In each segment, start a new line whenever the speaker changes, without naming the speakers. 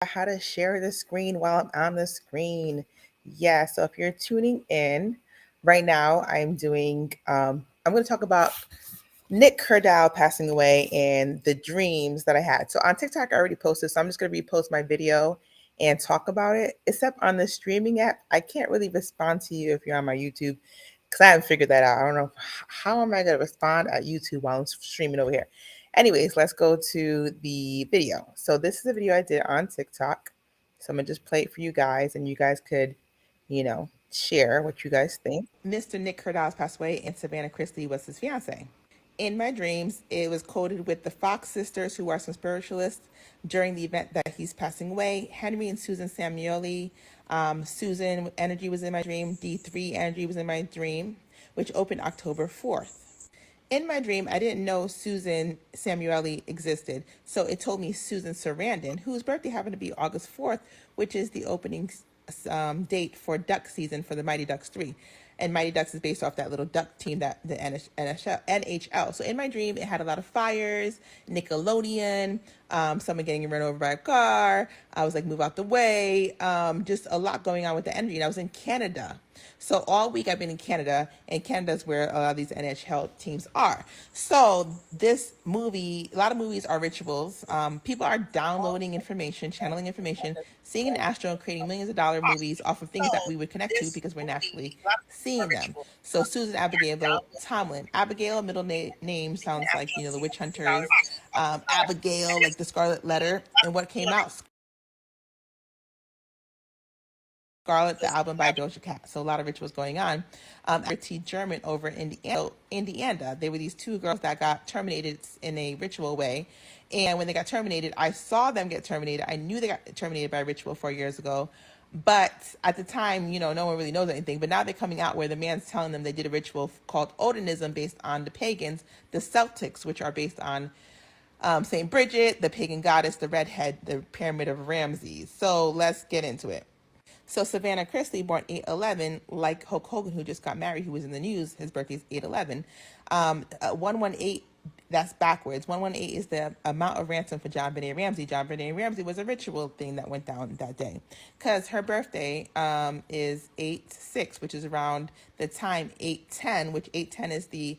How to share the screen while I'm on the screen. Yeah, so if you're tuning in right now, I'm going to talk about Nick Kerdiles passing away and the dreams that I had. So on TikTok, I already posted, so I'm just going to repost my video and talk about it. Except on the streaming app, I can't really respond to you if you're on my YouTube because I haven't figured that out. I don't know how am I going to respond at YouTube while I'm streaming over here. Anyways, let's go to the video. So this is a video I did on TikTok. So I'm gonna just play it for you guys, and you guys could, share what you guys think. Mr. Nick Kerdiles passed away, and Savannah Chrisley was his fiance. In my dreams, it was coded with the Fox sisters, who are some spiritualists, during the event that he's passing away. Henry and Susan Samueli. Susan energy was in my dream. D3 energy was in my dream, which opened October 4th. In my dream, I didn't know Susan Samueli existed, so it told me Susan Sarandon, whose birthday happened to be August 4th, which is the opening date for duck season for the Mighty Ducks 3. And Mighty Ducks is based off that little duck team, that the NHL. So in my dream, it had a lot of fires, Nickelodeon, someone getting run over by a car. I was like, move out the way. Just a lot going on with the energy. And I was in Canada. So all week I've been in Canada, and Canada's where a lot of these NHL teams are. So this movie, a lot of movies are rituals. People are downloading information, channeling information, seeing an astro, and creating millions of dollar movies off of things that we would connect to because we're naturally seeing them. So Susan Abigail Tomlin. Abigail, middle name sounds like, the witch hunters. Abigail, like the Scarlet Letter. And what came out? Scarlet, the album by Doja Cat. So a lot of rituals going on. T. German over in Indiana. They were these two girls that got terminated in a ritual way. And when they got terminated, I saw them get terminated. I knew they got terminated by ritual 4 years ago. But at the time, no one really knows anything. But now they're coming out where the man's telling them they did a ritual called Odinism based on the pagans, the Celtics, which are based on St. Bridget, the pagan goddess, the redhead, the pyramid of Ramses. So let's get into it. So Savannah Chrisley, born 8/11, like Hulk Hogan, who just got married, who was in the news, his birthday is 8/11. 118, that's backwards. 118 is the amount of ransom for John Benet Ramsey. John Benet Ramsey was a ritual thing that went down that day. Because her birthday is 8/6, which is around the time 8/10, which 8/10 is the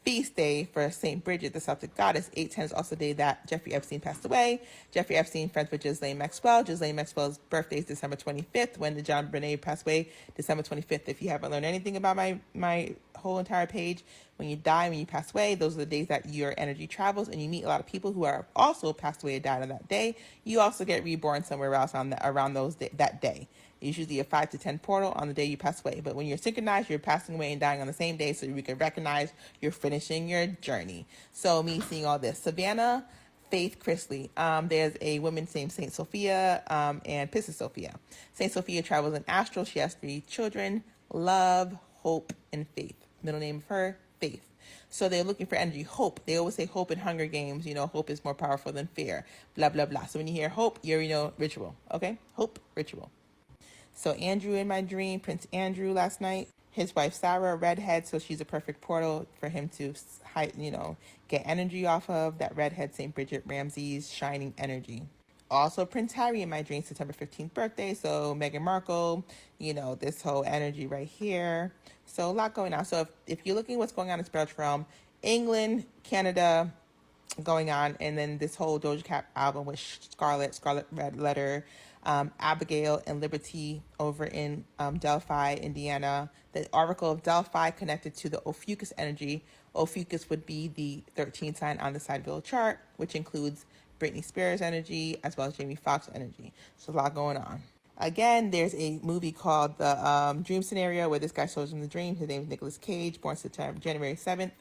feast day for St. Bridget, the Celtic goddess. 8/10 is also the day that Jeffrey Epstein passed away. Jeffrey Epstein, friends with Ghislaine Maxwell. Ghislaine Maxwell's birthday is December 25th, when the John Benet passed away, December 25th. If you haven't learned anything about my whole entire page, when you die, when you pass away, those are the days that your energy travels, and you meet a lot of people who are also passed away or died on that day. You also get reborn somewhere else around that day. It's usually a 5 to 10 portal on the day you pass away. But when you're synchronized, you're passing away and dying on the same day, so you can recognize you're finishing your journey. So me seeing all this. Savannah Faith Chrisley. There's a woman named Saint Sophia and Pisces Sophia. Saint Sophia travels in astral. She has 3 children: love, hope, and faith. Middle name of her, Faith. So they're looking for energy. Hope. They always say hope in Hunger Games. Hope is more powerful than fear. Blah, blah, blah. So when you hear hope, you already know ritual. Okay? Hope, ritual. So Andrew in my dream, Prince Andrew last night. His wife Sarah, redhead, so she's a perfect portal for him to, get energy off of. That redhead, St. Bridget Ramsey's shining energy. Also Prince Harry in my dream, September 15th birthday. So Meghan Markle, this whole energy right here. So a lot going on. So if you're looking at what's going on in the spiritual realm, England, Canada, going on, and then this whole Doja Cat album with Scarlet Red Letter, Abigail and Liberty over in Delphi, Indiana. The Oracle of Delphi connected to the Ophiuchus energy. Ophiuchus would be the 13th sign on the Sideville chart, which includes Britney Spears energy as well as Jamie Foxx energy. So a lot going on. Again, there's a movie called The Dream Scenario, where this guy shows him the dream. His name is Nicolas Cage, born January 7th.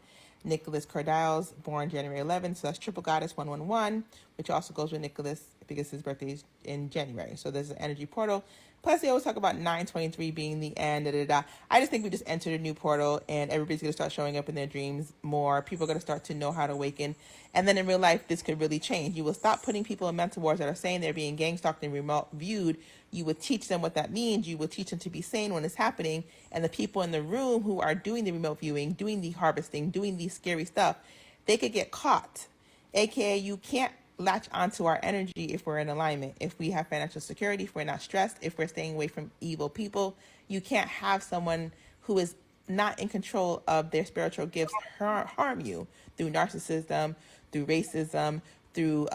Nicholas Kerdiles, born January 11th. So that's Triple Goddess 111, which also goes with Nicholas because his birthday is in January. So there's an energy portal. Plus, they always talk about 9/23 being the end. Da, da, da. I just think we just entered a new portal, and everybody's going to start showing up in their dreams more. People are going to start to know how to awaken. And then in real life, this could really change. You will stop putting people in mental wars that are saying they're being gang stalked and remote viewed. You would teach them what that means. You will teach them to be sane when it's happening. And the people in the room who are doing the remote viewing, doing the harvesting, doing the scary stuff, they could get caught. AKA, you can't latch onto our energy if we're in alignment, if we have financial security, if we're not stressed, if we're staying away from evil people. You can't have someone who is not in control of their spiritual gifts harm you through narcissism, through racism, through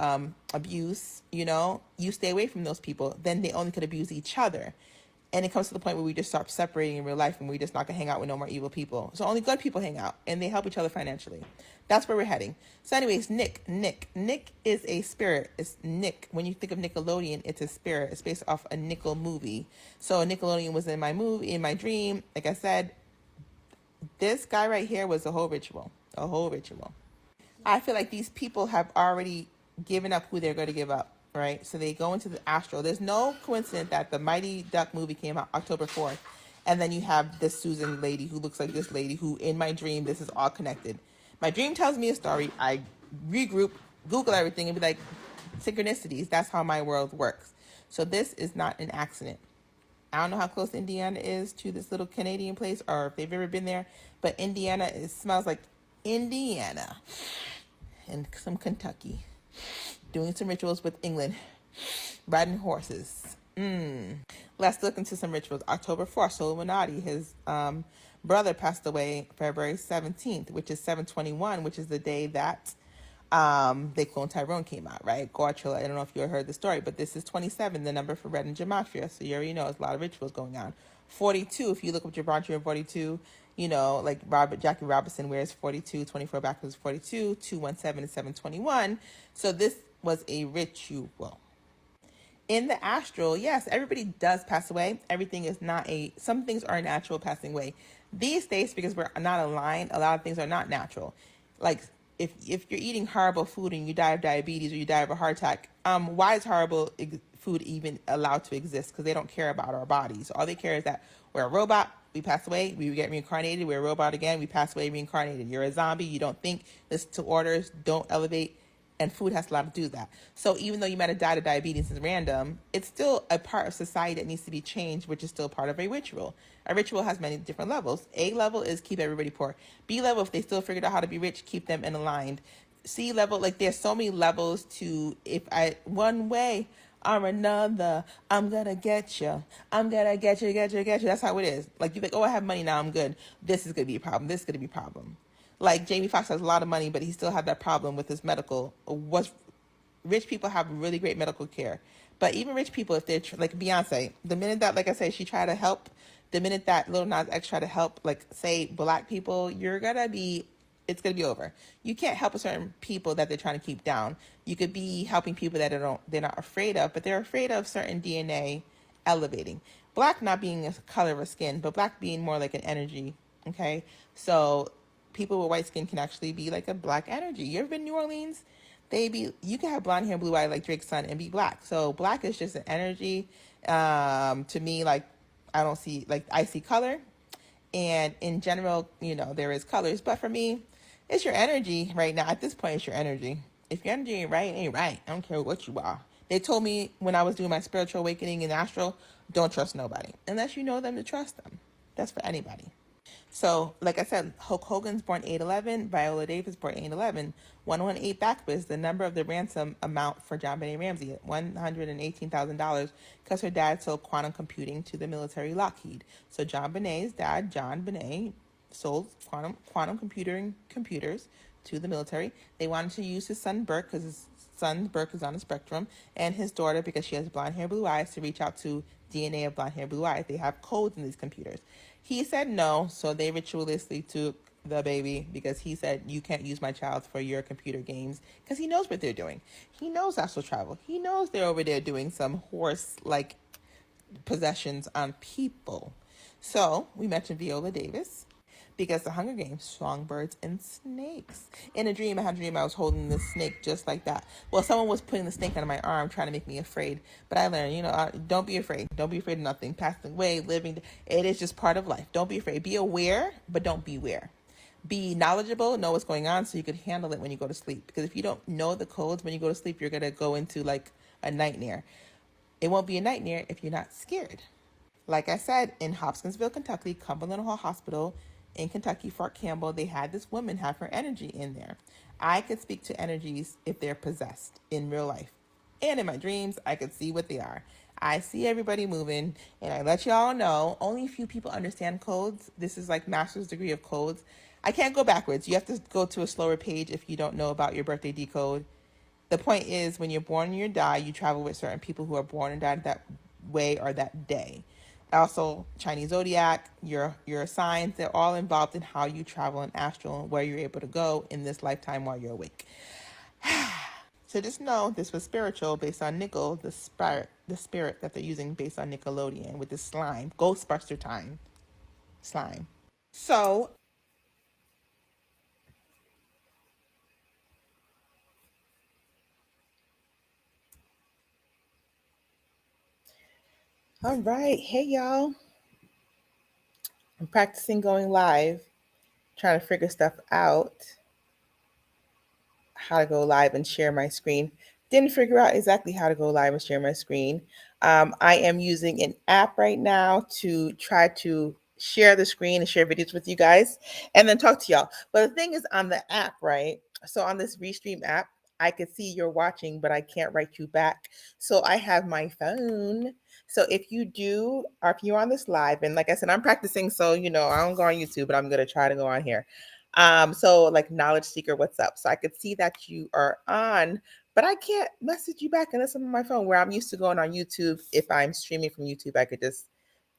abuse. You stay away from those people. Then they only could abuse each other. And it comes to the point where we just start separating in real life and we're just not going to hang out with no more evil people. So only good people hang out and they help each other financially. That's where we're heading. So anyways, Nick is a spirit. It's Nick. When you think of Nickelodeon, it's a spirit. It's based off a Nickel movie. So Nickelodeon was in my movie, in my dream. Like I said, this guy right here was a whole ritual. I feel like these people have already given up who they're going to give up, right? So they go into the astral. There's no coincidence that the Mighty Duck movie came out October 4th. And then you have this Susan lady who looks like this lady who, in my dream, this is all connected. My dream tells me a story. I regroup, Google everything, and be like, synchronicities. That's how my world works. So this is not an accident. I don't know how close Indiana is to this little Canadian place or if they've ever been there, but Indiana, it smells like Indiana and some Kentucky. Doing some rituals with England. Riding horses. Let's look into some rituals. October 4th, so Illuminati, his brother passed away February 17th, which is 721, which is the day that They Clone Tyrone came out, right? Garchula, I don't know if you heard the story, but this is 27, the number for Red and Gematria. So you already know there's a lot of rituals going on. 42, if you look up Gematria and 42, like Jackie Robinson wears 42, 24 backwards is 42, 217 is 721. So this was a ritual. In the astral, yes, everybody does pass away. Everything is not some things are natural passing away. These days, because we're not aligned, a lot of things are not natural. Like if you're eating horrible food and you die of diabetes or you die of a heart attack, why is horrible food even allowed to exist? Because they don't care about our bodies. All they care is that we're a robot, we pass away, we get reincarnated, we're a robot again, we pass away, reincarnated. You're a zombie, you don't think, listen to orders, don't elevate. And food has a lot to do with that. So even though you might have died of diabetes is random, it's still a part of society that needs to be changed, which is still part of a ritual. A ritual has many different levels. A level is keep everybody poor. B level, if they still figured out how to be rich, keep them in aligned. C level, like there's so many levels to, one way or another, I'm gonna get you. I'm gonna get you. That's how it is. Like you're like, oh, I have money now, I'm good. This is gonna be a problem. This is gonna be a problem. Like Jamie Foxx has a lot of money, but he still had that problem with his medical. Rich people have really great medical care, but even rich people, if they're like Beyonce, the minute that, like I said, she tried to help, the minute that Lil Nas X tried to help, like say Black people, it's gonna be over. You can't help a certain people that they're trying to keep down. You could be helping people that they're not afraid of, but they're afraid of certain DNA elevating. Black not being a color of skin, but Black being more like an energy. Okay, so people with white skin can actually be like a Black energy. You ever been to New Orleans? You can have blonde hair, blue eye like Drake's son and be Black. So Black is just an energy. To me, like I see color, and in general, there is colors. But for me, it's your energy right now. At this point, it's your energy. If your energy ain't right, it ain't right. I don't care what you are. They told me when I was doing my spiritual awakening in astral, don't trust nobody unless you know them to trust them. That's for anybody. So, like I said, Hulk Hogan's born 8/11, Viola Davis born 8/11. 118 backwards, the number of the ransom amount for John Benet Ramsey at $118,000 because her dad sold quantum computing to the military Lockheed. So John Benet's dad, John Benet, sold quantum computers to the military. They wanted to use his son Burke because his son Burke is on the spectrum, and his daughter because she has blonde hair, blue eyes, to reach out to DNA of blonde hair, blue eyes. They have codes in these computers. He said no, so they ritualistically took the baby because he said, you can't use my child for your computer games, because he knows what they're doing. He knows astral travel. He knows they're over there doing some horse-like possessions on people. So we mentioned Viola Davis because the Hunger Games, songbirds and snakes. In a dream, I had a dream I was holding this snake just like that. Well, someone was putting the snake under my arm trying to make me afraid. But I learned, don't be afraid. Don't be afraid of nothing. Passing away, living, it is just part of life. Don't be afraid. Be aware, but don't beware. Be knowledgeable, know what's going on so you can handle it when you go to sleep. Because if you don't know the codes when you go to sleep, you're going to go into like a nightmare. It won't be a nightmare if you're not scared. Like I said, in Hopkinsville, Kentucky, Cumberland Hall Hospital, in Kentucky, Fort Campbell, they had this woman have her energy in there. I could speak to energies if they're possessed in real life. And in my dreams, I could see what they are. I see everybody moving, and I let y'all know only a few people understand codes. This is like master's degree of codes. I can't go backwards. You have to go to a slower page if you don't know about your birthday decode. The point is, when you're born and you die, you travel with certain people who are born and died that way or that day. Also, Chinese zodiac, your signs, they're all involved in how you travel in astral and where you're able to go in this lifetime while you're awake. So just know this was spiritual based on Nickel, the spirit that they're using based on Nickelodeon with this slime, Ghostbuster time slime. So, all right, hey y'all, I'm practicing going live, trying to figure stuff out, how to go live and share my screen. Didn't figure out exactly how to go live and share my screen. I am using an app right now to try to share the screen and share videos with you guys and then talk to y'all. But the thing is, on the app, right? So on this Restream app, I could see you're watching, but I can't write you back. So I have my phone. So if you do, or if you're on this live, and like I said, I'm practicing, so I don't go on YouTube, but I'm gonna try to go on here. So like knowledge seeker, what's up? So I could see that you are on, but I can't message you back unless I'm on my phone, where I'm used to going on YouTube. If I'm streaming from YouTube, I could just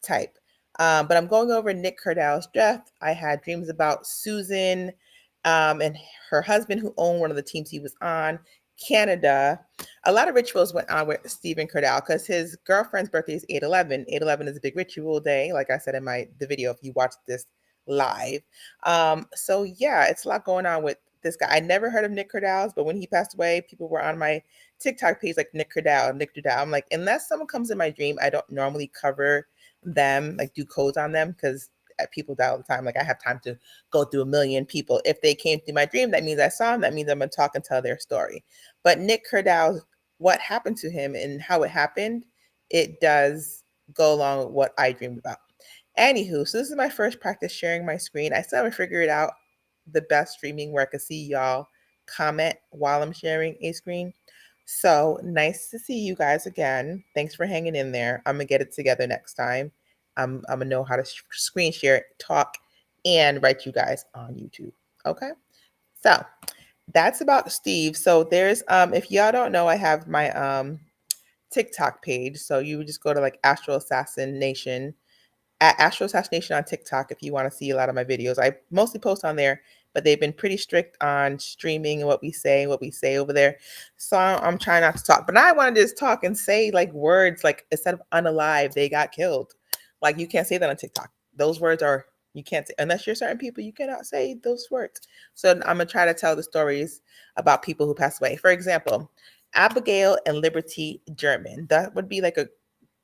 type. But I'm going over Nick Kerdiles' death. I had dreams about Susan and her husband, who owned one of the teams he was on, Canada. A lot of rituals went on with Stephen Kerdal because his girlfriend's birthday is 8/11. 8/11 is a big ritual day, like I said in the video, if you watch this live. So yeah, it's a lot going on with this guy. I never heard of Nick Kerdiles, but when he passed away, people were on my TikTok page like Nick Kerdal, Nick Kerdal. I'm like, unless someone comes in my dream, I don't normally cover them, like do codes on them, because people die all the time. Like I have time to go through a million people. If they came through my dream, that means I saw them. That means I'm gonna talk and tell their story. But Nick Kerdal, what happened to him and how it happened, it does go along with what I dreamed about. Anywho, so this is my first practice sharing my screen. I still haven't figured out the best streaming where I can see y'all comment while I'm sharing a screen. So nice to see you guys again. Thanks for hanging in there. I'm gonna get it together next time. I'm gonna know how to screen share, talk, and write you guys on YouTube. Okay. So that's about Steve. So there's if y'all don't know, I have my TikTok page. So you would just go to like Astral Assassination at Astro Assassination on TikTok if you want to see a lot of my videos. I mostly post on there, but they've been pretty strict on streaming and what we say over there. So I'm trying not to talk. But now I want to just talk and say like words, like instead of unalive, they got killed. Like you can't say that on TikTok. Those words are, you can't say, unless you're certain people, you cannot say those words. So I'm gonna try to tell the stories about people who passed away. For example, Abigail and Liberty German. That would be like a,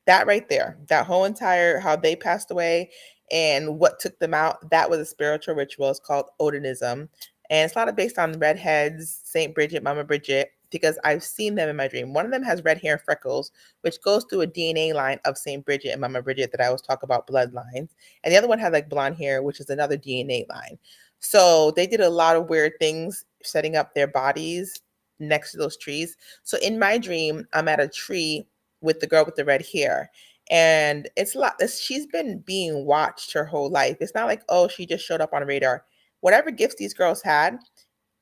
that right there, that whole entire how they passed away and what took them out, that was a spiritual ritual. It's called Odinism. And it's a lot of based on redheads, Saint Bridget, Mama Bridget, because I've seen them in my dream. One of them has red hair and freckles, which goes through a DNA line of Saint Bridget and Mama Bridget that I always talk about bloodlines. And the other one had like blonde hair, which is another DNA line. So they did a lot of weird things setting up their bodies next to those trees. So in my dream, I'm at a tree with the girl with the red hair. And it's a lot. She's been being watched her whole life. It's not like, oh, she just showed up on radar. Whatever gifts these girls had,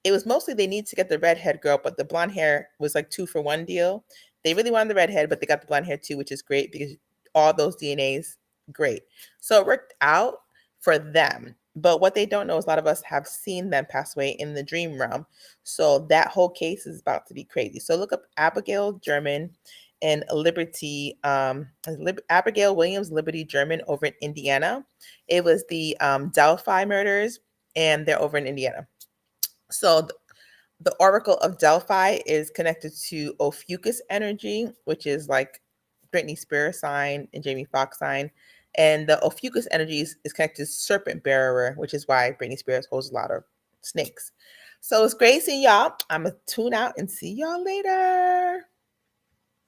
it was mostly they need to get the redhead girl, but the blonde hair was like 2-for-1 deal. They really wanted the redhead, but they got the blonde hair too, which is great because all those DNAs, great. So it worked out for them. But what they don't know is a lot of us have seen them pass away in the dream realm. So that whole case is about to be crazy. So look up Abigail German and Liberty, Abigail Williams Liberty German over in Indiana. It was the Delphi murders, and they're over in Indiana. So the Oracle of Delphi is connected to Ophiuchus energy, which is like Britney Spears sign and Jamie Foxx sign. And the Ophiuchus energy is connected to Serpent Bearer, which is why Britney Spears holds a lot of snakes. So it's great seeing y'all. I'm going to tune out and see y'all later.